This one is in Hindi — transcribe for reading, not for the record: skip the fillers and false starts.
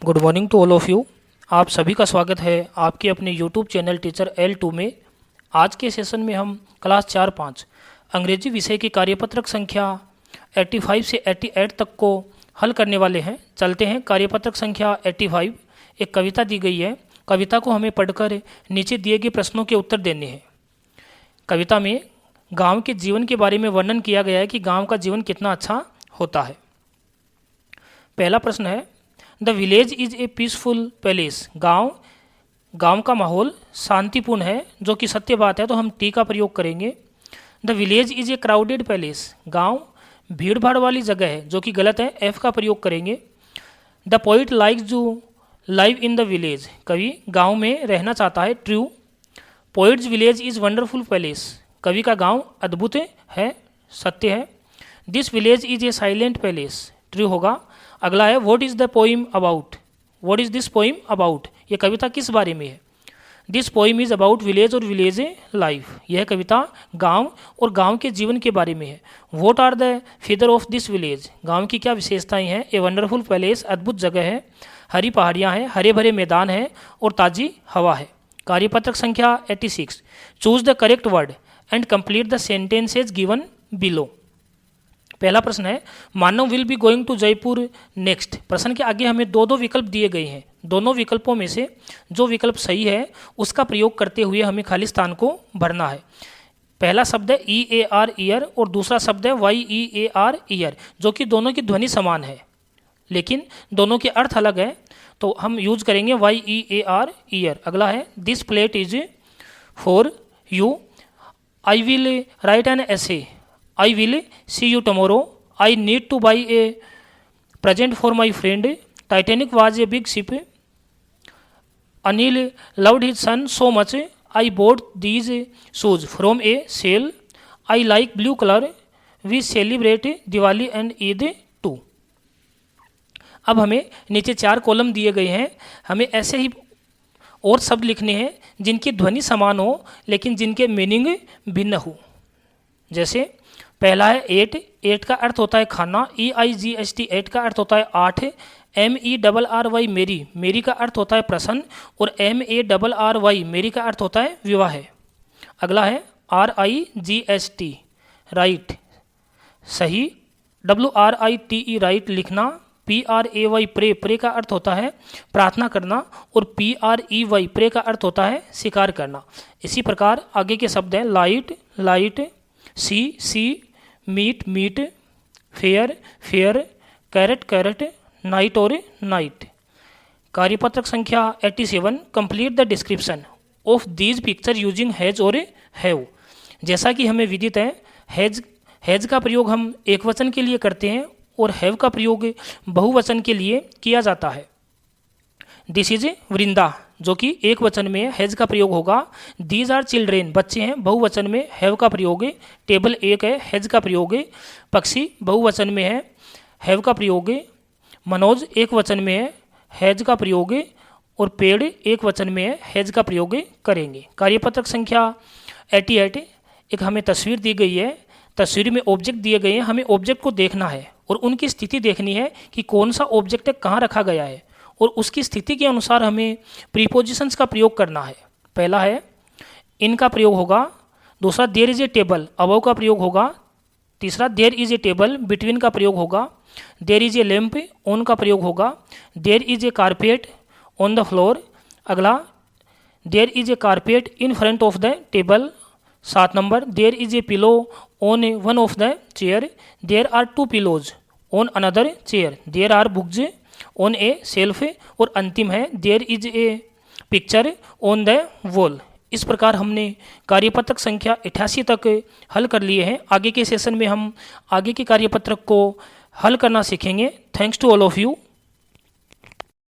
Good morning to all of you. आप सभी का स्वागत है आपके अपने यूट्यूब चैनल टीचर L2 में। आज के सेशन में हम क्लास 4-5 अंग्रेजी विषय की कार्यपत्रक संख्या 85 से 88 तक को हल करने वाले हैं। चलते हैं कार्यपत्रक संख्या 85। एक कविता दी गई है, कविता को हमें पढ़कर नीचे दिए गए प्रश्नों के उत्तर देने हैं। कविता में गाँव के जीवन के बारे में वर्णन किया गया है कि गाँव का जीवन कितना अच्छा होता है। पहला प्रश्न है, the village is A peaceful palace. गांव का माहौल शांतिपूर्ण है, जो कि सत्य बात है, तो हम टी का प्रयोग करेंगे। The village is A crowded palace. गांव भीड़ भाड़ वाली जगह है, जो कि गलत है, एफ का प्रयोग करेंगे। The poet likes to live in the village. कवि गांव में रहना चाहता है, true. Poet's village is wonderful palace. कवि का गांव अद्भुत है, सत्य है। This village is a silent palace, true होगा। अगला है, what is the poem about. What is this poem about. यह कविता किस बारे में है। This poem is about village और विलेज लाइफ। यह कविता गांव और गांव के जीवन के बारे में है। What are the feature of this village. गांव की क्या विशेषताएं हैं। ए वंडरफुल पैलेस, अद्भुत जगह है, हरी पहाड़ियां हैं, हरे भरे मैदान हैं और ताजी हवा है। कार्यपत्रक संख्या 86। Choose the correct word and complete the sentences given below. पहला प्रश्न है, Manav will be going to Jaipur next. प्रश्न के आगे हमें दो विकल्प दिए गए हैं। दोनों विकल्पों में से जो विकल्प सही है उसका प्रयोग करते हुए हमें खाली स्थान को भरना है। पहला शब्द है EAR ईयर और दूसरा शब्द है YEAR ईयर, जो कि दोनों की ध्वनि समान है लेकिन दोनों के अर्थ अलग है, तो हम यूज करेंगे YEAR ईयर। अगला है, this plate is for you. I will write an essay. I will see you tomorrow. I need to buy a present for my friend. Titanic was a big ship. Anil loved his son so much. I bought these shoes from a sale. I like blue color. We celebrate Diwali and Eid too. अब हमें नीचे 4 कॉलम दिए गए हैं। हमें ऐसे ही और शब्द लिखने हैं जिनकी ध्वनि समान हो लेकिन जिनके मीनिंग भिन्न हो। जैसे पहला है 8 का अर्थ होता है खाना। EIGHT 8 का अर्थ होता है 8। MERRY मेरी का अर्थ होता है प्रसन्न और MARRY मेरी का अर्थ होता है विवाह। अगला है RIGHT राइट, सही। WRITE राइट, लिखना। PRAY प्रे का अर्थ होता है प्रार्थना करना और PREY प्रे का अर्थ होता है शिकार करना। इसी प्रकार आगे के शब्द हैं लाइट, सी, मीट, फेयर, कैरेट, नाइट और नाइट। कार्यपत्रक संख्या 87। Complete the description of these picture using has और हैव। जैसा कि हमें विदित है, हैज का प्रयोग हम एक वचन के लिए करते हैं और हैव का प्रयोग बहुवचन के लिए किया जाता है। दिस इज वृंदा, जो कि एक वचन में हैज का प्रयोग होगा। दीज आर चिल्ड्रेन, बच्चे हैं, बहुवचन में हैव का प्रयोग है। टेबल एक है, हैज का प्रयोग है। पक्षी बहुवचन में है, हैव का प्रयोग है। मनोज एक वचन में है, हैज का प्रयोग है। और पेड़ एक वचन में है, हैज का प्रयोग करेंगे। कार्यपत्रक संख्या 88। एक हमें तस्वीर दी गई है, तस्वीर में ऑब्जेक्ट दिए गए हैं। हमें ऑब्जेक्ट को देखना है और उनकी स्थिति देखनी है कि कौन सा ऑब्जेक्ट कहाँ रखा गया है और उसकी स्थिति के अनुसार हमें प्रीपोजिशंस का प्रयोग करना है। पहला है इन का प्रयोग होगा। दूसरा there is a table, above का प्रयोग होगा। तीसरा there is a table, between का प्रयोग होगा। There is a lamp, on का प्रयोग होगा। There is a carpet, on the floor. अगला, there is a carpet in front of the table. 7 number, there is a pillow on one of the chair. There are 2 pillows on another chair. There are books on a self. और अंतिम है, there is a picture on the wall. इस प्रकार हमने कार्यपत्रक संख्या 88 तक हल कर लिए हैं। आगे के सेशन में हम आगे के कार्यपत्रक को हल करना सीखेंगे। Thanks to all of you.